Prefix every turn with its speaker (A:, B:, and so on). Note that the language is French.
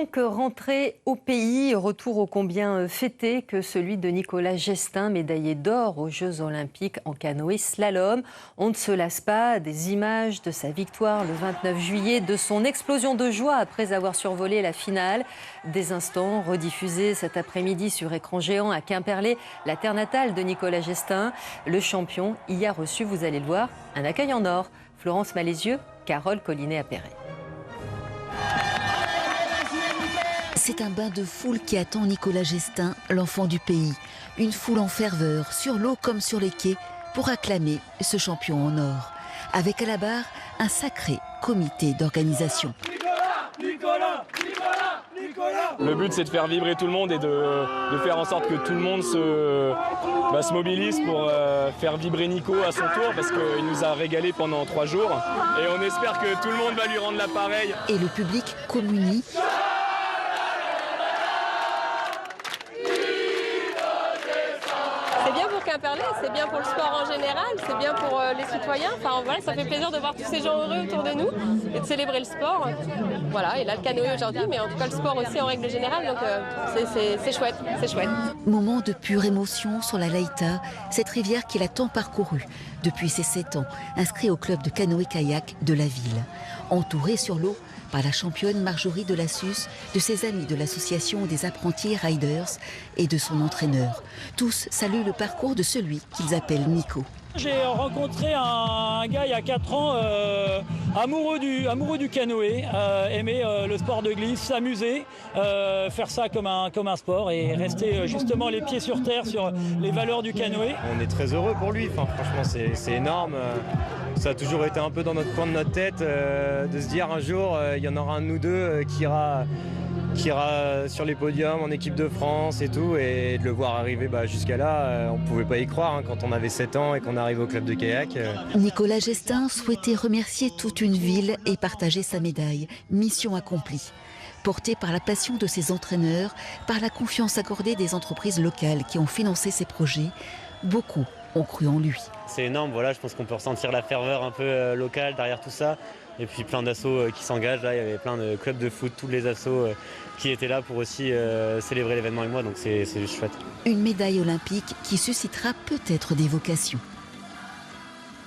A: Donc, rentrée au pays, retour ô combien fêté que celui de Nicolas Gestin, médaillé d'or aux Jeux Olympiques en canoë slalom. On ne se lasse pas des images de sa victoire le 29 juillet, de son explosion de joie après avoir survolé la finale. Des instants rediffusés cet après-midi sur écran géant à Quimperlé, la terre natale de Nicolas Gestin. Le champion y a reçu, vous allez le voir, un accueil en or. Florence Malézieux, Carole Collinet-Appéré.
B: C'est un bain de foule qui attend Nicolas Gestin, l'enfant du pays. Une foule en ferveur, sur l'eau comme sur les quais, pour acclamer ce champion en or. Avec à la barre un sacré comité d'organisation.
C: Le but, c'est de faire vibrer tout le monde et de faire en sorte que tout le monde se mobilise pour faire vibrer Nico à son tour, parce qu'il nous a régalé pendant 3 jours. Et on espère que tout le monde va lui rendre l'appareil.
B: Et le public communie.
D: C'est bien pour Quimperlé, c'est bien pour le sport en général, c'est bien pour les citoyens. Enfin voilà, ça fait plaisir de voir tous ces gens heureux autour de nous et de célébrer le sport. Voilà, et là le canoë aujourd'hui, mais en tout cas le sport aussi en règle générale, donc c'est chouette, c'est chouette.
B: Moment de pure émotion sur la Leïta, cette rivière qu'il a tant parcourue depuis ses 7 ans, inscrit au club de canoë-kayak de la ville. Entouré sur l'eau par la championne Marjorie Delassus, de ses amis de l'association des apprentis riders et de son entraîneur. Tous saluent le parcours de celui qu'ils appellent Nico.
E: J'ai rencontré un gars il y a 4 ans, amoureux du canoë, aimer le sport de glisse, s'amuser, faire ça comme un sport et rester justement les pieds sur terre sur les valeurs du canoë.
F: On est très heureux pour lui, enfin, franchement c'est énorme. Ça a toujours été un peu dans notre coin de notre tête de se dire un jour il y en aura un de nous deux qui ira sur les podiums en équipe de France et tout, et de le voir arriver jusqu'à là, on ne pouvait pas y croire quand on avait 7 ans et qu'on arrive au club de kayak.
B: Nicolas Gestin souhaitait remercier toute une ville et partager sa médaille. Mission accomplie. Porté par la passion de ses entraîneurs, par la confiance accordée des entreprises locales qui ont financé ses projets, beaucoup ont cru en lui.
G: C'est énorme, voilà, je pense qu'on peut ressentir la ferveur un peu locale derrière tout ça. Et puis plein d'assauts qui s'engagent, là il y avait plein de clubs de foot, tous les assos qui étaient là pour aussi célébrer l'événement avec moi, donc c'est juste chouette.
B: Une médaille olympique qui suscitera peut-être des vocations.